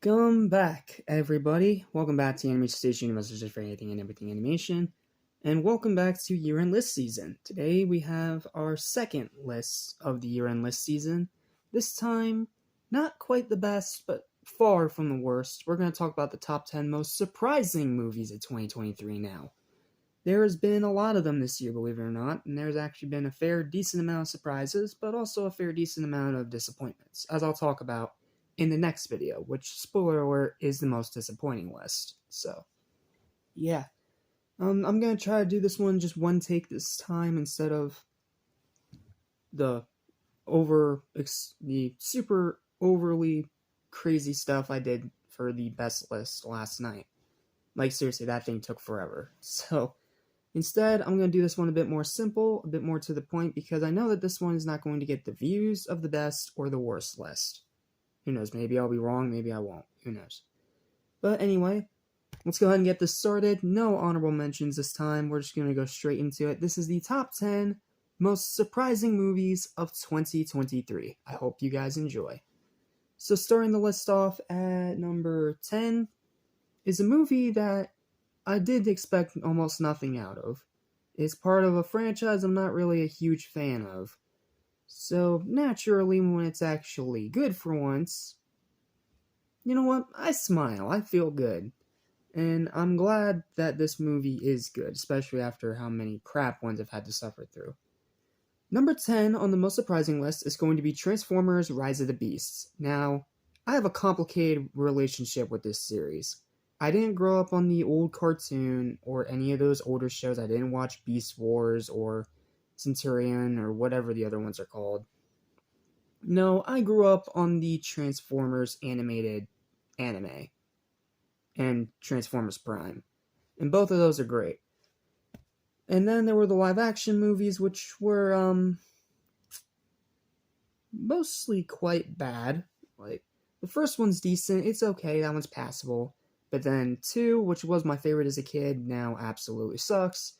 Welcome back, everybody. Welcome back to Animation Station, your message for anything and everything animation. And welcome back to year-end list season. Today we have our second list of the year-end list season. This time, not quite the best, but far from the worst. We're going to talk about the top 10 most surprising movies of 2023 now. There has been a lot of them this year, believe it or not, and there's actually been a fair decent amount of surprises, but also a fair decent amount of disappointments, as I'll talk about in the next video, which, spoiler alert, is the most disappointing list. So, yeah. I'm gonna try to do this one just one take this time instead of the the super overly crazy stuff I did for the best list last night. Like, seriously, that thing took forever. So, instead, I'm going to do this one a bit more simple, a bit more to the point, because I know that this one is not going to get the views of the best or the worst list. Who knows, maybe I'll be wrong, maybe I won't, who knows. But anyway, let's go ahead and get this started. No honorable mentions this time, we're just going to go straight into it. This is the top 10 most surprising movies of 2023. I hope you guys enjoy. So starting the list off at number 10 is a movie that I did expect almost nothing out of. It's part of a franchise I'm not really a huge fan of. So, naturally, when it's actually good for once, you know what? I smile. I feel good. And I'm glad that this movie is good, especially after how many crap ones I've had to suffer through. Number 10 on the most surprising list is going to be Transformers Rise of the Beasts. Now, I have a complicated relationship with this series. I didn't grow up on the old cartoon or any of those older shows. I didn't watch Beast Wars or Centurion or whatever the other ones are called. No, I grew up on the Transformers animated anime and Transformers Prime. And both of those are great. And then there were the live action movies, which were mostly quite bad. Like, the first one's decent, it's okay, that one's passable. But then 2, which was my favorite as a kid, now absolutely sucks.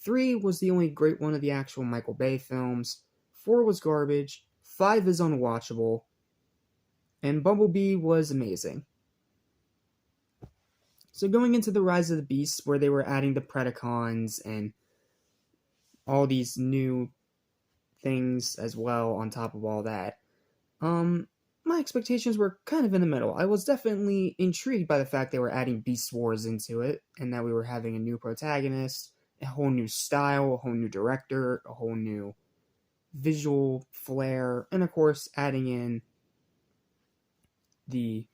3 was the only great one of the actual Michael Bay films. 4 was garbage. 5 is unwatchable. And Bumblebee was amazing. So going into the Rise of the Beasts, where they were adding the Predacons and all these new things as well on top of all that, my expectations were kind of in the middle. I was definitely intrigued by the fact they were adding Beast Wars into it, and that we were having a new protagonist, a whole new style, a whole new director, a whole new visual flair, and of course adding in the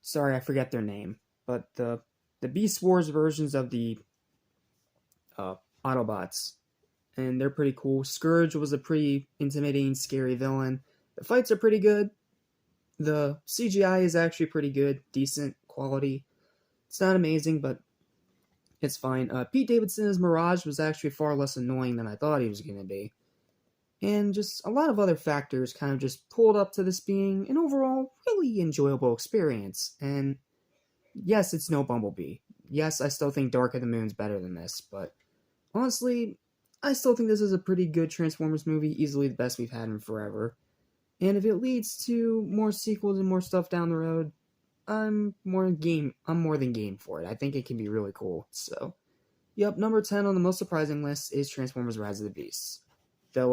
sorry, I forget their name, but the Beast Wars versions of the Autobots, and they're pretty cool. Scourge was a pretty intimidating, scary villain. The fights are pretty good. The CGI is actually pretty good, decent quality. It's not amazing, but it's fine. Pete Davidson as Mirage was actually far less annoying than I thought he was going to be. And just a lot of other factors kind of just pulled up to this being an overall really enjoyable experience. And yes, it's no Bumblebee. Yes, I still think Dark of the Moon's better than this, but honestly, I still think this is a pretty good Transformers movie, easily the best we've had in forever. And if it leads to more sequels and more stuff down the road, I'm more than game for it. I think it can be really cool. So, yep, number 10 on the most surprising list is Transformers Rise of the Beasts. Though,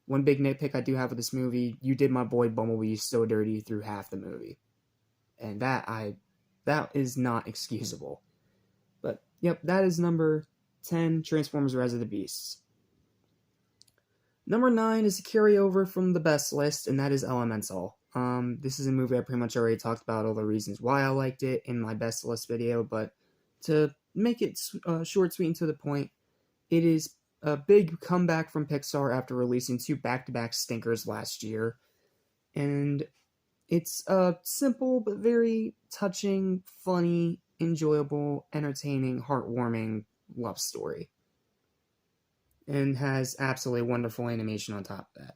one big nitpick I do have with this movie, you did my boy Bumblebee so dirty through half the movie. And that is not excusable. But, yep, that is number 10, Transformers Rise of the Beasts. Number 9 is a carryover from the best list, and that is Elemental. This is a movie I pretty much already talked about all the reasons why I liked it in my best list video, but to make it short, sweet, and to the point, it is a big comeback from Pixar after releasing 2 back-to-back stinkers last year. And it's a simple but very touching, funny, enjoyable, entertaining, heartwarming love story. And has absolutely wonderful animation on top of that.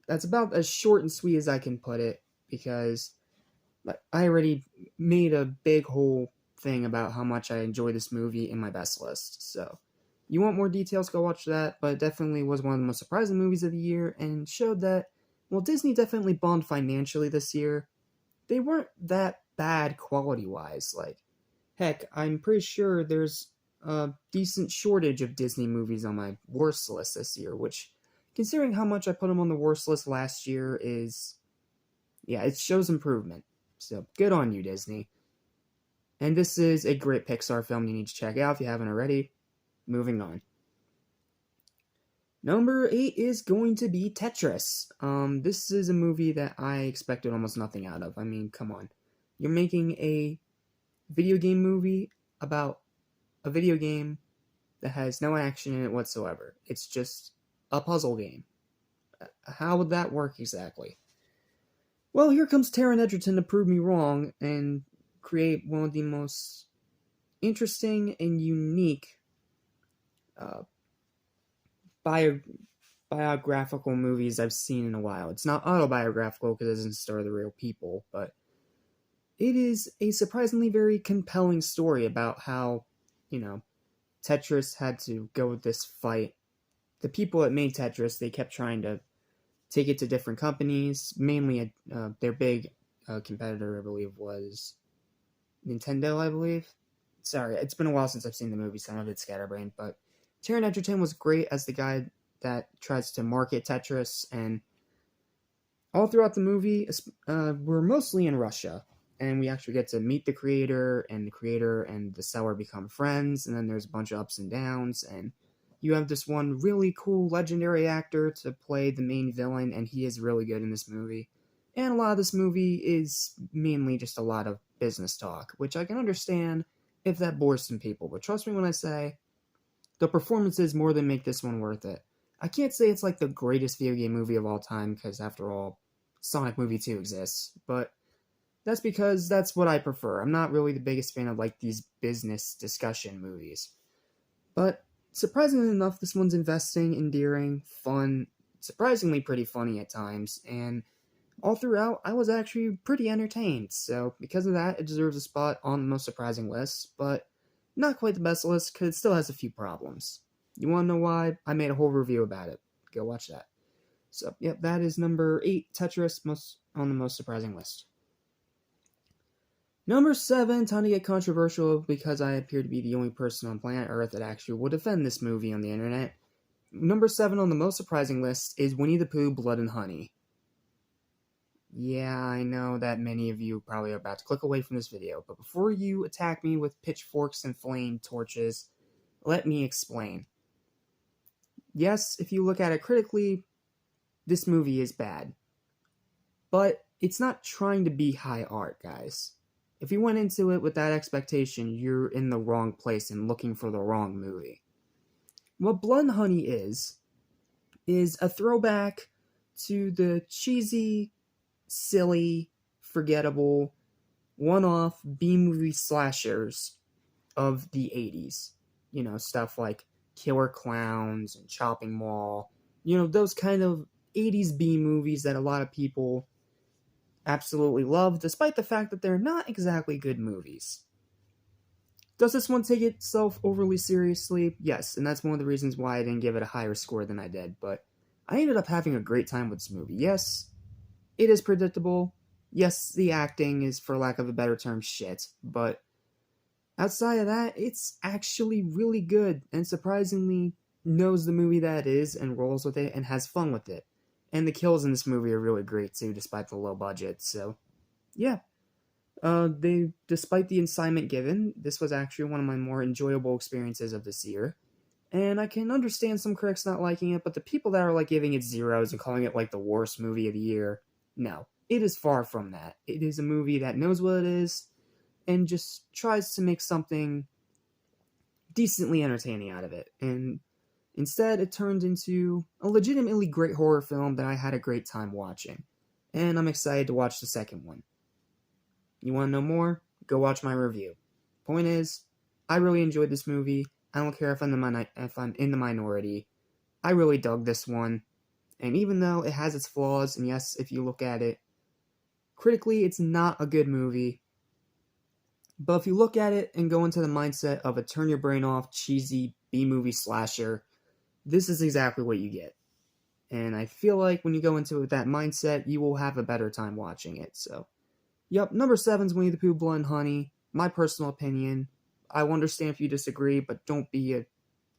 That's about as short and sweet as I can put it, because I already made a big whole thing about how much I enjoy this movie in my best list. So, you want more details, go watch that, but it definitely was one of the most surprising movies of the year, and showed that, well, Disney definitely bombed financially this year, they weren't that bad quality-wise. Like, heck, I'm pretty sure there's a decent shortage of Disney movies on my worst list this year, which, considering how much I put them on the worst list last year, yeah, it shows improvement. So, good on you, Disney. And this is a great Pixar film you need to check out if you haven't already. Moving on. Number 8 is going to be Tetris. This is a movie that I expected almost nothing out of. I mean, come on. You're making a video game movie about a video game that has no action in it whatsoever. It's just a puzzle game. How would that work exactly? Well, here comes Taron Egerton to prove me wrong and create one of the most interesting and unique biographical movies I've seen in a while. It's not autobiographical because it doesn't star the real people, but it is a surprisingly very compelling story about how, Tetris had to go with this fight. The people that made Tetris, they kept trying to take it to different companies, mainly their big competitor, I believe, was Nintendo, I believe. Sorry, it's been a while since I've seen the movie, so I'm a bit scatterbrained, but Taron Egerton was great as the guy that tries to market Tetris, and all throughout the movie, we're mostly in Russia, and we actually get to meet the creator and the seller become friends, and then there's a bunch of ups and downs, and you have this one really cool legendary actor to play the main villain, and he is really good in this movie. And a lot of this movie is mainly just a lot of business talk, which I can understand if that bores some people, but trust me when I say the performances more than make this one worth it. I can't say it's like the greatest video game movie of all time, because after all, Sonic Movie 2 exists, but that's because that's what I prefer. I'm not really the biggest fan of like these business discussion movies. But surprisingly enough, this one's investing, endearing, fun, surprisingly pretty funny at times, and all throughout, I was actually pretty entertained, so because of that, it deserves a spot on the most surprising list, but not quite the best list, because it still has a few problems. You want to know why? I made a whole review about it. Go watch that. So, yep, that is number 8, Tetris, on the most surprising list. Number 7, time to get controversial, because I appear to be the only person on planet Earth that actually will defend this movie on the internet. Number 7 on the most surprising list is Winnie the Pooh, Blood and Honey. Yeah, I know that many of you probably are about to click away from this video, but before you attack me with pitchforks and flame torches, let me explain. Yes, if you look at it critically, this movie is bad. But it's not trying to be high art, guys. If you went into it with that expectation, you're in the wrong place and looking for the wrong movie. What Blood and Honey is a throwback to the cheesy, silly, forgettable, one-off B-movie slashers of the 80s. Stuff like Killer Clowns and Chopping Mall. Those kind of 80s B-movies that a lot of people absolutely love, despite the fact that they're not exactly good movies. Does this one take itself overly seriously? Yes, and that's one of the reasons why I didn't give it a higher score than I did, but I ended up having a great time with this movie. Yes, it is predictable. Yes, the acting is, for lack of a better term, shit, but outside of that, it's actually really good and surprisingly knows the movie that it is and rolls with it and has fun with it. And the kills in this movie are really great too, despite the low budget, so yeah. Despite the assignment given, this was actually one of my more enjoyable experiences of this year. And I can understand some critics not liking it, but the people that are like giving it zeros and calling it like the worst movie of the year, no, it is far from that. It is a movie that knows what it is and just tries to make something decently entertaining out of it. And instead, it turned into a legitimately great horror film that I had a great time watching. And I'm excited to watch the second one. You want to know more? Go watch my review. Point is, I really enjoyed this movie. I don't care if I'm in the minority. I really dug this one. And even though it has its flaws, and yes, if you look at it critically, it's not a good movie. But if you look at it and go into the mindset of a turn your brain off, cheesy B-movie slasher, this is exactly what you get. And I feel like when you go into it with that mindset, you will have a better time watching it. So, Yep, number 7's Winnie the Pooh, Blood and Honey. My personal opinion. I will understand if you disagree, but don't be a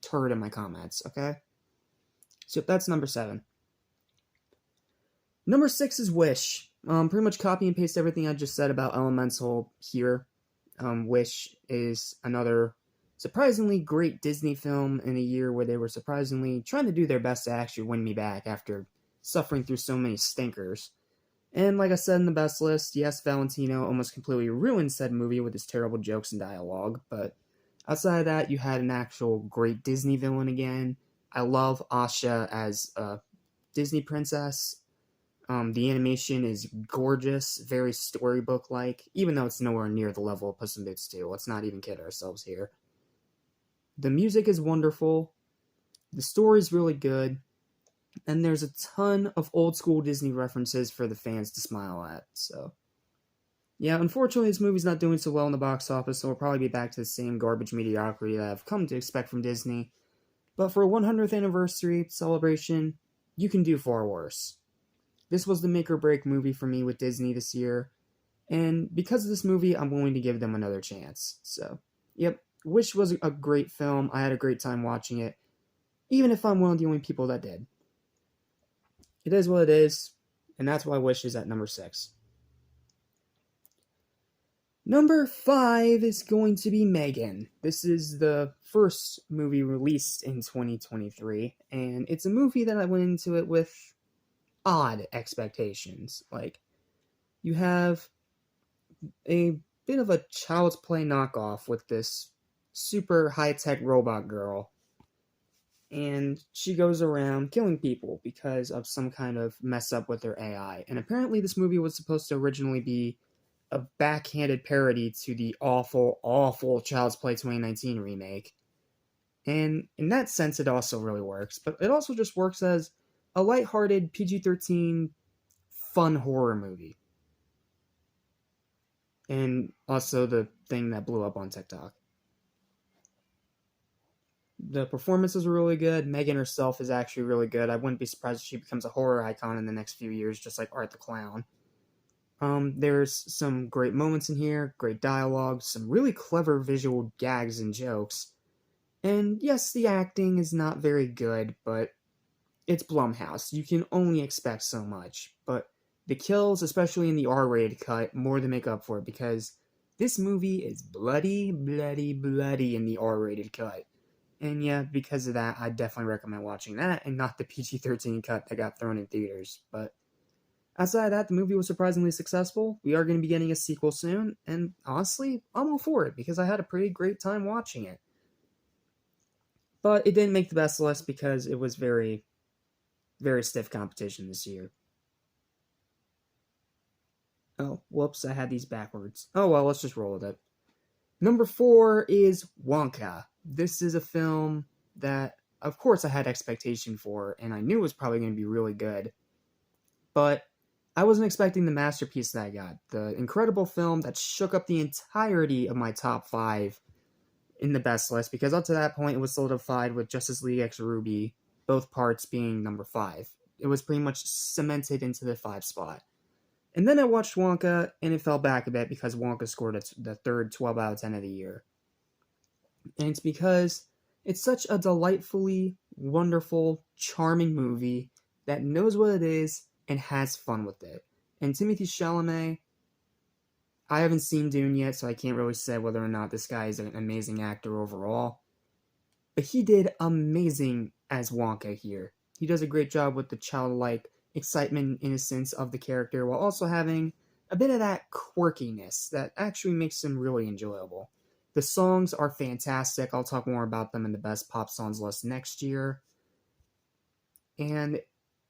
turd in my comments, okay? So that's number 7. Number 6 is Wish. Pretty much copy and paste everything I just said about Elemental here. Wish is another surprisingly great Disney film in a year where they were surprisingly trying to do their best to actually win me back after suffering through so many stinkers. And like I said in the best list, yes, Valentino almost completely ruined said movie with his terrible jokes and dialogue, but outside of that, you had an actual great Disney villain again. I love Asha as a Disney princess. The animation is gorgeous, very storybook-like, even though it's nowhere near the level of Puss in Boots 2. Let's not even kid ourselves here. The music is wonderful, the story's really good, and there's a ton of old-school Disney references for the fans to smile at, so... Yeah, unfortunately this movie's not doing so well in the box office, so we'll probably be back to the same garbage mediocrity that I've come to expect from Disney. But for a 100th anniversary celebration, you can do far worse. This was the make or break movie for me with Disney this year, and because of this movie, I'm willing to give them another chance. So, yep, Wish was a great film. I had a great time watching it, even if I'm one of the only people that did. It is what it is, and that's why Wish is at number 6. Number 5 is going to be Megan. This is the first movie released in 2023, and it's a movie that I went into it with odd expectations. Like, you have a bit of a Child's Play knockoff with this super high-tech robot girl, and she goes around killing people because of some kind of mess up with her AI. And apparently this movie was supposed to originally be a backhanded parody to the awful, awful Child's Play 2019 remake. And in that sense, it also really works, but it also just works as a lighthearted PG-13 fun horror movie. And also the thing that blew up on TikTok. The performances were really good. Megan herself is actually really good. I wouldn't be surprised if she becomes a horror icon in the next few years, just like Art the Clown. There's some great moments in here, great dialogue, some really clever visual gags and jokes. And yes, the acting is not very good, but it's Blumhouse. You can only expect so much. But the kills, especially in the R-rated cut, more than make up for it, because this movie is bloody, bloody, bloody in the R-rated cut. And yeah, because of that, I definitely recommend watching that, and not the PG-13 cut that got thrown in theaters. But outside of that, the movie was surprisingly successful. We are going to be getting a sequel soon, and honestly, I'm all for it, because I had a pretty great time watching it. But it didn't make the best list because it was very, very stiff competition this year. Oh, whoops, I had these backwards. Oh well, let's just roll with it. Number 4 is Wonka. This is a film that, of course, I had expectation for, and I knew it was probably going to be really good. But I wasn't expecting the masterpiece that I got. The incredible film that shook up the entirety of my top 5 in the best list, because up to that point it was solidified with Justice League X Ruby, both parts being number 5. It was pretty much cemented into the 5 spot. And then I watched Wonka, and it fell back a bit because Wonka scored the third 12 out of 10 of the year. And it's because it's such a delightfully wonderful, charming movie that knows what it is and has fun with it. And Timothée Chalamet, I haven't seen Dune yet, so I can't really say whether or not this guy is an amazing actor overall. But he did amazing as Wonka here. He does a great job with the childlike excitement and innocence of the character, while also having a bit of that quirkiness that actually makes him really enjoyable. The songs are fantastic. I'll talk more about them in the best pop songs list next year. And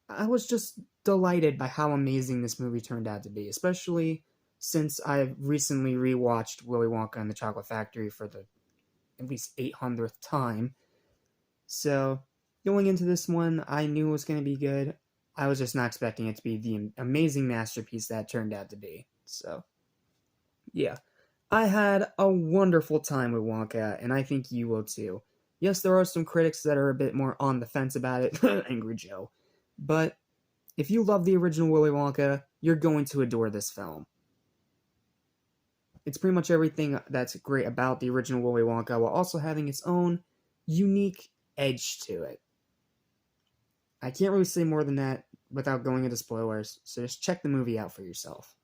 I was just delighted by how amazing this movie turned out to be, especially since I've recently rewatched Willy Wonka and the Chocolate Factory for the at least 800th time. So, going into this one, I knew it was going to be good. I was just not expecting it to be the amazing masterpiece that it turned out to be. So, yeah. I had a wonderful time with Wonka, and I think you will too. Yes, there are some critics that are a bit more on the fence about it, Angry Joe. But if you love the original Willy Wonka, you're going to adore this film. It's pretty much everything that's great about the original Willy Wonka while also having its own unique edge to it. I can't really say more than that without going into spoilers, so just check the movie out for yourself.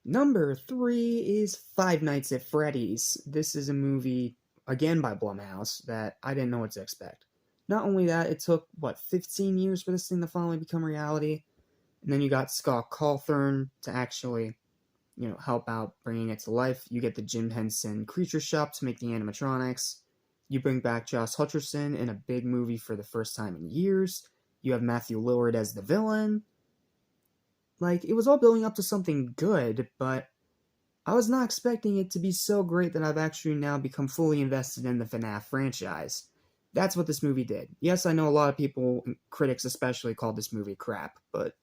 Number 3 is Five Nights at Freddy's. This is a movie, again by Blumhouse, that I didn't know what to expect. Not only that, it took, 15 years for this thing to finally become reality. And then you got Scott Cawthon to actually, help out bringing it to life. You get the Jim Henson Creature Shop to make the animatronics. You bring back Josh Hutcherson in a big movie for the first time in years. You have Matthew Lillard as the villain. It was all building up to something good, but I was not expecting it to be so great that I've actually now become fully invested in the FNAF franchise. That's what this movie did. Yes, I know a lot of people, critics especially, called this movie crap, but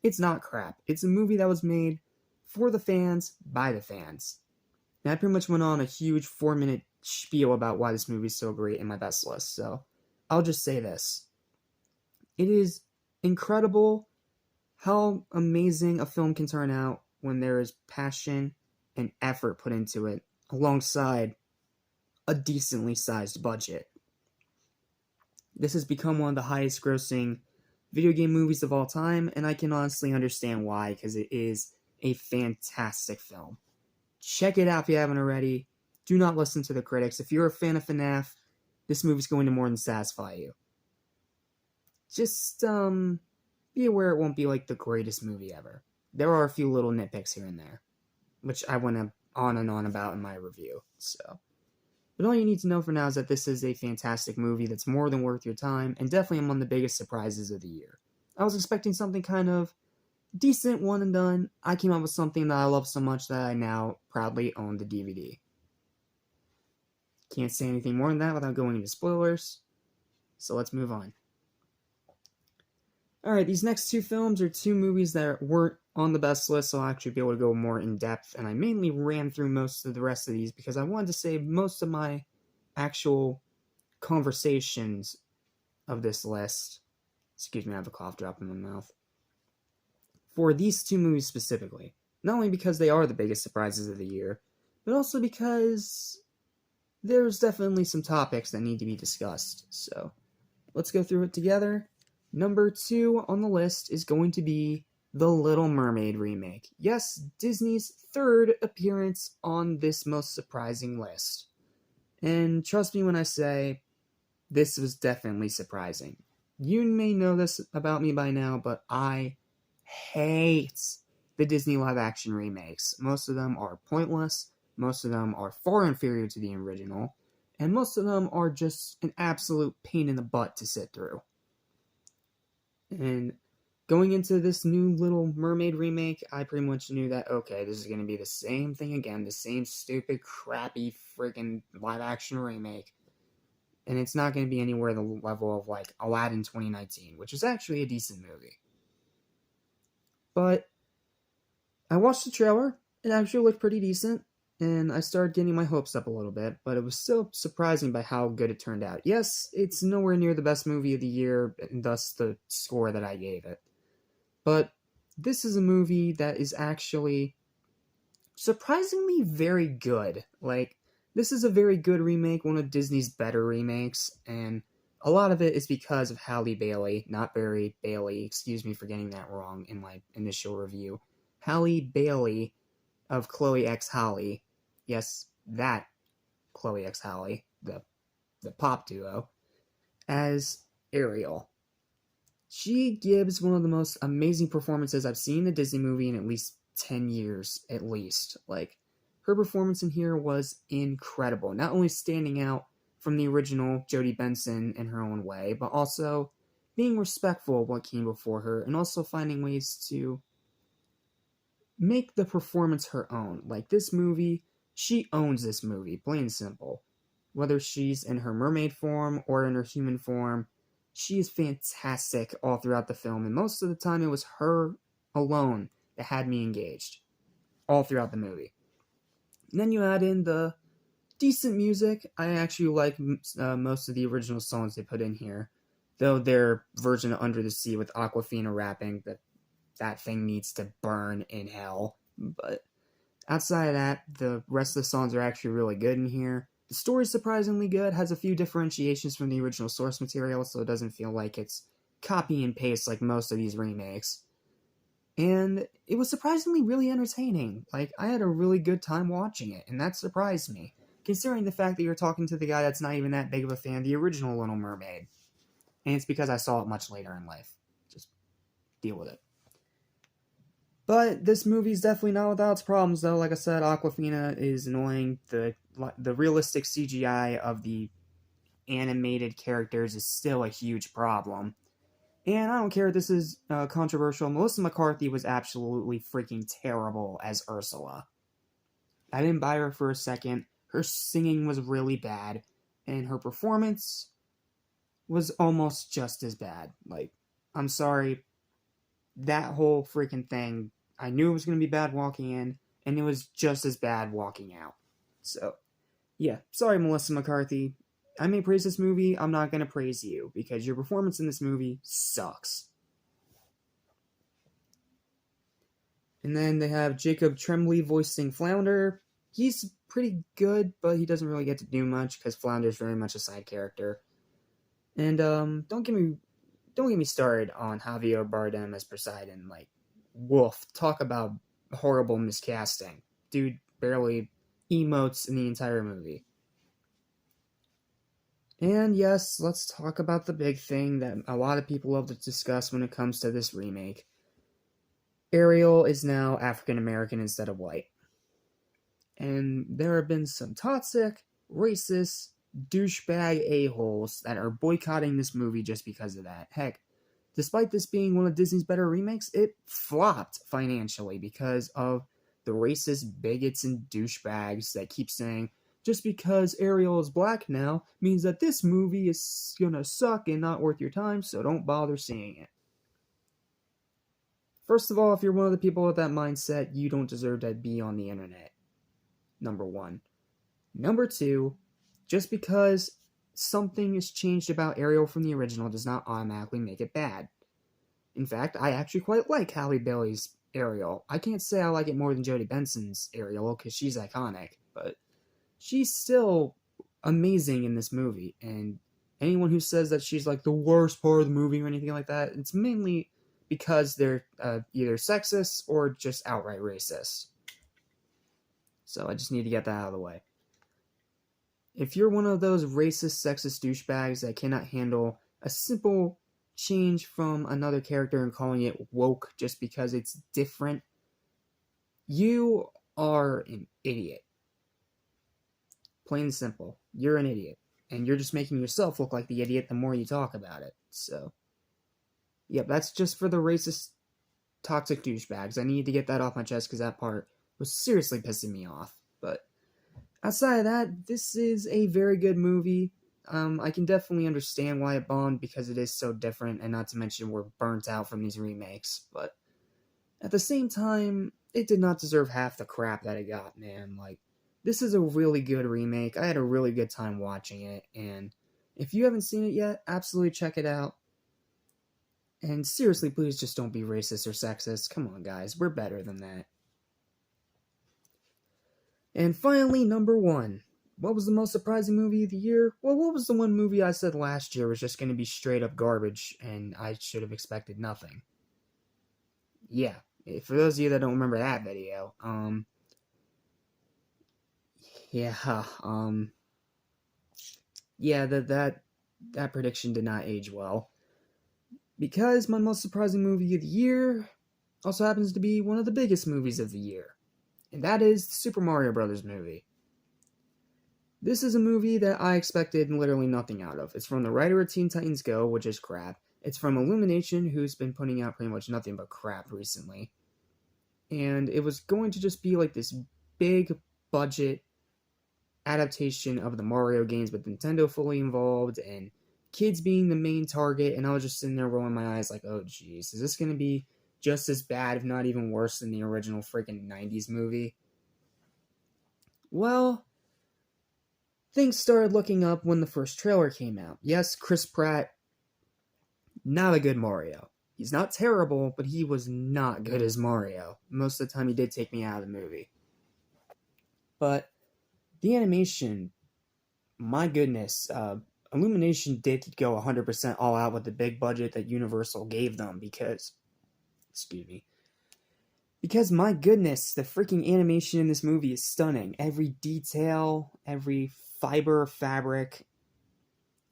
it's not crap. It's a movie that was made for the fans, by the fans. And I pretty much went on a huge 4-minute spiel about why this movie is so great in my best list, so I'll just say this. It is incredible how amazing a film can turn out when there is passion and effort put into it alongside a decently sized budget. This has become one of the highest grossing video game movies of all time, and I can honestly understand why, because it is a fantastic film. Check it out if you haven't already. Do not listen to the critics. If you're a fan of FNAF, this movie's going to more than satisfy you. Just, be aware it won't be the greatest movie ever. There are a few little nitpicks here and there, which I went on and on about in my review, so. But all you need to know for now is that this is a fantastic movie that's more than worth your time, and definitely among the biggest surprises of the year. I was expecting something kind of decent, one and done. I came up with something that I love so much that I now proudly own the DVD. Can't say anything more than that without going into spoilers, so let's move on. Alright, these next two films are two movies that weren't on the best list, so I'll actually be able to go more in depth, and I mainly ran through most of the rest of these because I wanted to save most of my actual conversations of this list. Excuse me, I have a cough drop in my mouth. For these two movies specifically. Not only because they are the biggest surprises of the year, but also because there's definitely some topics that need to be discussed. So, let's go through it together. Number 2 on the list is going to be The Little Mermaid remake. Yes, Disney's third appearance on this most surprising list. And trust me when I say, this was definitely surprising. You may know this about me by now, but I hate the Disney live-action remakes. Most of them are pointless, most of them are far inferior to the original, and most of them are just an absolute pain in the butt to sit through. And going into this new Little Mermaid remake, I pretty much knew that, okay, this is going to be the same thing again, the same stupid, crappy, freaking live-action remake. And it's not going to be anywhere the level of, Aladdin 2019, which is actually a decent movie. But I watched the trailer, it actually looked pretty decent, and I started getting my hopes up a little bit, but it was still surprising by how good it turned out. Yes, it's nowhere near the best movie of the year, and thus the score that I gave it. But this is a movie that is actually surprisingly very good. This is a very good remake, one of Disney's better remakes, and a lot of it is because of Halle Bailey, not Barry Bailey, excuse me for getting that wrong in my initial review. Halle Bailey of Chloe X Halle, yes, that Chloe X Halle, the pop duo, as Ariel. She gives one of the most amazing performances I've seen in a Disney movie in at least 10 years, at least. Her performance in here was incredible, not only standing out from the original Jodie Benson in her own way, but also being respectful of what came before her, and also finding ways to make the performance her own. This movie, she owns this movie, plain and simple. Whether she's in her mermaid form or in her human form, she is fantastic all throughout the film, and most of the time it was her alone that had me engaged, all throughout the movie. And then you add in the decent music. I actually like most of the original songs they put in here, though their version of Under the Sea with Aquafina rapping, that that thing needs to burn in hell. But outside of that, the rest of the songs are actually really good in here. The story's surprisingly good, has a few differentiations from the original source material, so it doesn't feel like it's copy and paste like most of these remakes. And it was surprisingly really entertaining. Like, I had a really good time watching it, and that surprised me, considering the fact that you're talking to the guy that's not even that big of a fan of the original Little Mermaid. And it's because I saw it much later in life. Just deal with it. But this movie's definitely not without its problems, though. Like I said, Awkwafina is annoying. The realistic CGI of the animated characters is still a huge problem. And I don't care if this is controversial. Melissa McCarthy was absolutely freaking terrible as Ursula. I didn't buy her for a second. Her singing was really bad. And her performance was almost just as bad. Like, I'm sorry. That whole freaking thing, I knew it was going to be bad walking in, and it was just as bad walking out. So, yeah, sorry, Melissa McCarthy. I may praise this movie, I'm not going to praise you, because your performance in this movie sucks. And then they have Jacob Tremblay voicing Flounder. He's pretty good, but he doesn't really get to do much, because Flounder's very much a side character. And, don't get me started on Javier Bardem as Poseidon. Like, woof, talk about horrible miscasting. Dude barely emotes in the entire movie. And yes, let's talk about the big thing that a lot of people love to discuss when it comes to this remake. Ariel is now African American instead of white. And there have been some toxic, racist, douchebag a-holes that are boycotting this movie just because of that. Heck, despite this being one of Disney's better remakes, it flopped financially because of the racist bigots and douchebags that keep saying, just because Ariel is black now means that this movie is gonna suck and not worth your time, so don't bother seeing it. First of all, if you're one of the people with that mindset, you don't deserve to be on the internet. Number one. Number two, just because something is changed about Ariel from the original does not automatically make it bad. In fact, I actually quite like Halle Bailey's Ariel. I can't say I like it more than Jodie Benson's Ariel, because she's iconic, but she's still amazing in this movie, and anyone who says that she's like the worst part of the movie or anything like that, it's mainly because they're either sexist or just outright racist. So I just need to get that out of the way. If you're one of those racist, sexist douchebags that cannot handle a simple change from another character and calling it woke just because it's different, you are an idiot. Plain and simple. You're an idiot. And you're just making yourself look like the idiot the more you talk about it. So, yep, that's just for the racist, toxic douchebags. I need to get that off my chest because that part was seriously pissing me off. But outside of that, this is a very good movie. I can definitely understand why it bombed because it is so different, and not to mention we're burnt out from these remakes. But at the same time, it did not deserve half the crap that it got, man. Like, this is a really good remake. I had a really good time watching it, and if you haven't seen it yet, absolutely check it out. And seriously, please just don't be racist or sexist. Come on, guys, we're better than that. And finally, number one. What was the most surprising movie of the year? Well, what was the one movie I said last year was just going to be straight up garbage, and I should have expected nothing? Yeah, for those of you that don't remember that video, that prediction did not age well. Because my most surprising movie of the year also happens to be one of the biggest movies of the year. And that is the Super Mario Bros. Movie. This is a movie that I expected literally nothing out of. It's from the writer of Teen Titans Go, which is crap. It's from Illumination, who's been putting out pretty much nothing but crap recently. And it was going to just be like this big budget adaptation of the Mario games with Nintendo fully involved and kids being the main target, and I was just sitting there rolling my eyes like, oh jeez, is this going to be just as bad, if not even worse, than the original freaking 90s movie? Well, things started looking up when the first trailer came out. Yes, Chris Pratt, not a good Mario. He's not terrible, but he was not good as Mario. Most of the time, he did take me out of the movie. But the animation, my goodness, Illumination did go 100% all out with the big budget that Universal gave them because my goodness, the freaking animation in this movie is stunning. Every detail, every fiber, fabric,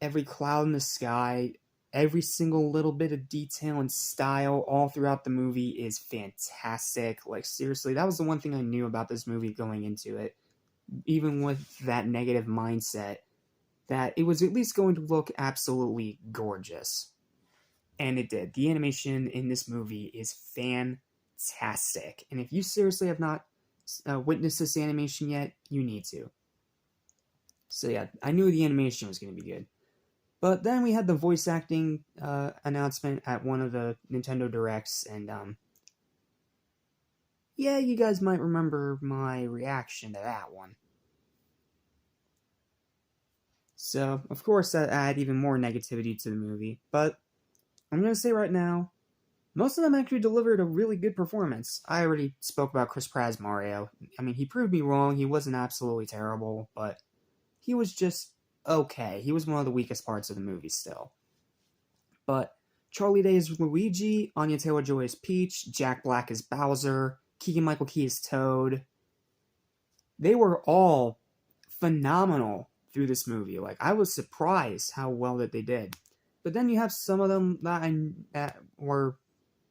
every cloud in the sky, every single little bit of detail and style all throughout the movie is fantastic. Like, seriously, that was the one thing I knew about this movie going into it, even with that negative mindset, that it was at least going to look absolutely gorgeous. And it did. The animation in this movie is fantastic. And if you seriously have not witnessed this animation yet, you need to. So yeah, I knew the animation was going to be good. But then we had the voice acting announcement at one of the Nintendo Directs, and yeah, you guys might remember my reaction to that one. So, of course, that added even more negativity to the movie, but I'm going to say right now, most of them actually delivered a really good performance. I already spoke about Chris Pratt's Mario. I mean, he proved me wrong. He wasn't absolutely terrible, but he was just okay. He was one of the weakest parts of the movie still. But Charlie Day is Luigi, Anya Taylor-Joy is Peach, Jack Black is Bowser, Keegan-Michael Key is Toad. They were all phenomenal through this movie. Like, I was surprised how well that they did. But then you have some of them that were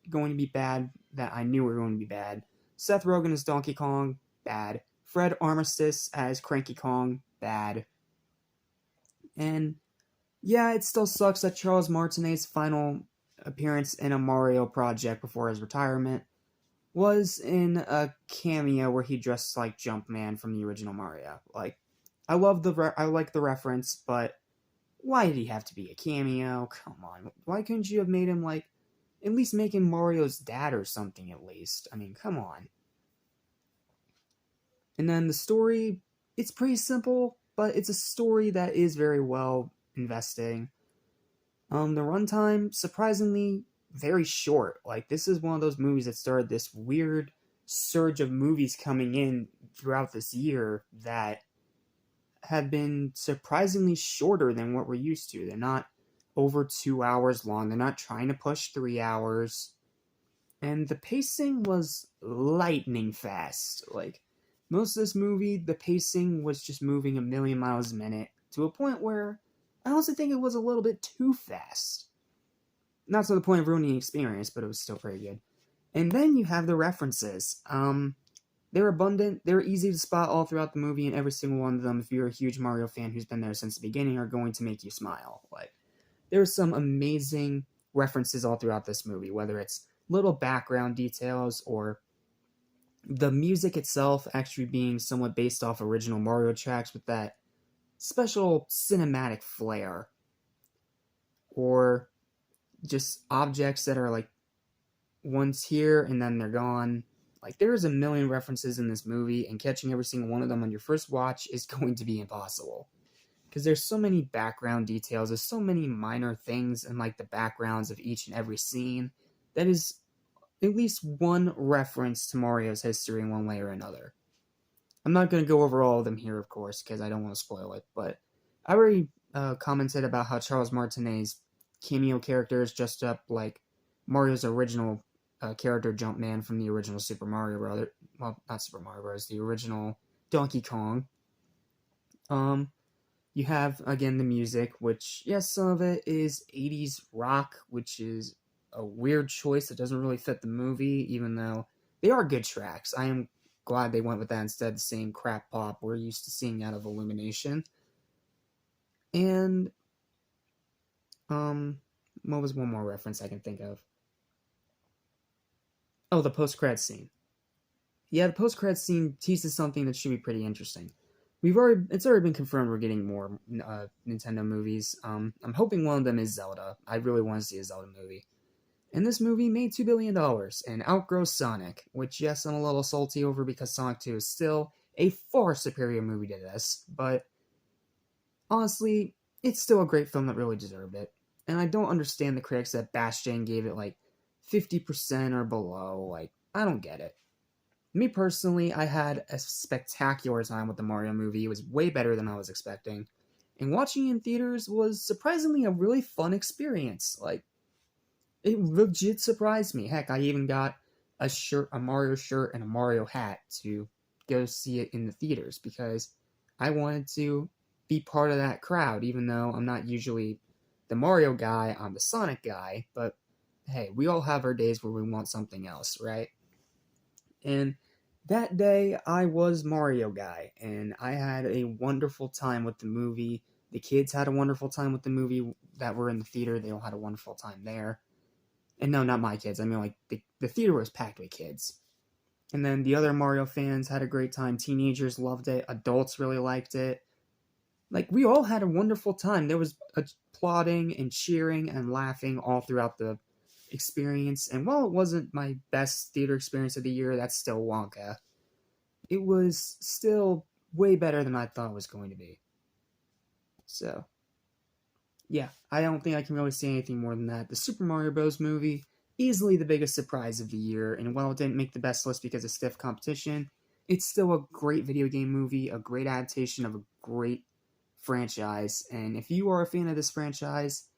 going to be bad, that I knew were going to be bad. Seth Rogen as Donkey Kong, bad. Fred Armisen as Cranky Kong, bad. And yeah, it still sucks that Charles Martinet's final appearance in a Mario project before his retirement was in a cameo where he dressed like Jumpman from the original Mario. Like, I like the reference, but why did he have to be a cameo? Come on, why couldn't you have made him like, at least make him Mario's dad or something at least? I mean, come on. And then the story, it's pretty simple, but it's a story that is very well investing. The runtime, surprisingly, very short. Like, this is one of those movies that started this weird surge of movies coming in throughout this year that have been surprisingly shorter than what we're used to. They're not over 2 hours long. They're not trying to push 3 hours. And the pacing was lightning fast. Like, most of this movie, the pacing was just moving a million miles a minute to a point where I also think it was a little bit too fast. Not to the point of ruining the experience, but it was still pretty good. And then you have the references. They're abundant, they're easy to spot all throughout the movie, and every single one of them, if you're a huge Mario fan who's been there since the beginning, are going to make you smile. Like, there's some amazing references all throughout this movie, whether it's little background details or the music itself actually being somewhat based off original Mario tracks with that special cinematic flair, or just objects that are like once here and then they're gone. Like, there's a million references in this movie, and catching every single one of them on your first watch is going to be impossible. Because there's so many background details, there's so many minor things in like the backgrounds of each and every scene that is at least one reference to Mario's history in one way or another. I'm not going to go over all of them here, of course, because I don't want to spoil it, but I already commented about how Charles Martinet's cameo character is dressed up like Mario's original character, Jumpman, from the original Super Mario Bros. Well, not Super Mario Bros., the original Donkey Kong. You have, again, the music, which, yes, some of it is 80s rock, which is a weird choice that doesn't really fit the movie, even though they are good tracks. I am glad they went with that instead of the same crap pop we're used to seeing out of Illumination. And, what was one more reference I can think of? Oh, the post-credits scene. Yeah, the post-credits scene teases something that should be pretty interesting. It's already been confirmed we're getting more Nintendo movies. I'm hoping one of them is Zelda. I really want to see a Zelda movie. And this movie made $2 billion and outgrows Sonic, which, yes, I'm a little salty over because Sonic 2 is still a far superior movie to this, but honestly, it's still a great film that really deserved it. And I don't understand the critics that bashed it and gave it like 50% or below. Like, I don't get it. Me personally, I had a spectacular time with the Mario movie. It was way better than I was expecting. And watching it in theaters was surprisingly a really fun experience. Like, it legit surprised me. Heck, I even got a Mario shirt, and a Mario hat to go see it in the theaters because I wanted to be part of that crowd, even though I'm not usually the Mario guy, I'm the Sonic guy. But hey, we all have our days where we want something else, right? And that day, I was Mario guy, and I had a wonderful time with the movie. The kids had a wonderful time with the movie that were in the theater. They all had a wonderful time there. And no, not my kids. I mean, like, the theater was packed with kids. And then the other Mario fans had a great time. Teenagers loved it. Adults really liked it. Like, we all had a wonderful time. There was applauding and cheering and laughing all throughout the experience. And while it wasn't my best theater experience of the year, that's still Wonka. It was still way better than I thought it was going to be. So, yeah, I don't think I can really say anything more than that. The Super Mario Bros. Movie, easily the biggest surprise of the year, and while it didn't make the best list because of stiff competition, it's still a great video game movie, a great adaptation of a great franchise, and if you are a fan of this franchise,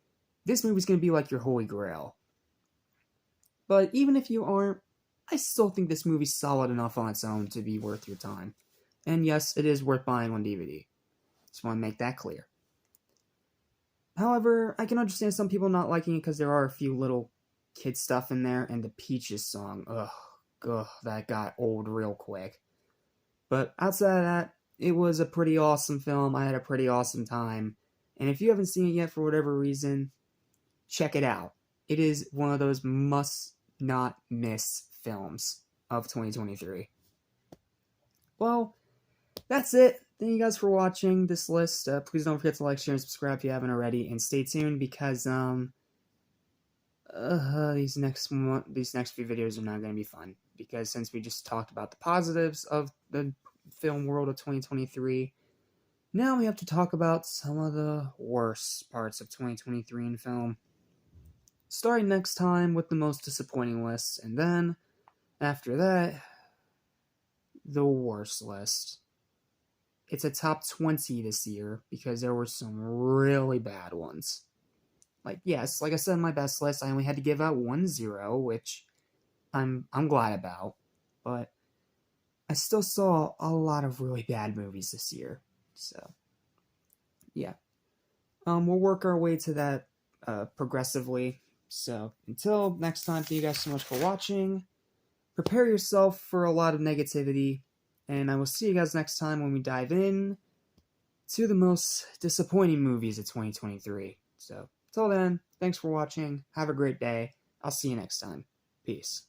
this movie's going to be like your holy grail. But even if you aren't, I still think this movie's solid enough on its own to be worth your time. And yes, it is worth buying on DVD. Just want to make that clear. However, I can understand some people not liking it because there are a few little kid stuff in there, and the Peaches song, ugh, that got old real quick. But outside of that, it was a pretty awesome film. I had a pretty awesome time. And if you haven't seen it yet for whatever reason, check it out. It is one of those must-not-miss films of 2023. Well, that's it. Thank you guys for watching this list. Please don't forget to like, share, and subscribe if you haven't already. And stay tuned because these next few videos are not going to be fun. Because since we just talked about the positives of the film world of 2023, now we have to talk about some of the worst parts of 2023 in film. Starting next time with the most disappointing list, and then after that, the worst list. It's a top 20 this year because there were some really bad ones. Like, yes, like I said in my best list, I only had to give out 1-0, which I'm glad about, but I still saw a lot of really bad movies this year. So, yeah. We'll work our way to that progressively. So, until next time, thank you guys so much for watching. Prepare yourself for a lot of negativity, and I will see you guys next time when we dive in to the most disappointing movies of 2023. So, till then, thanks for watching. Have a great day. I'll see you next time. Peace.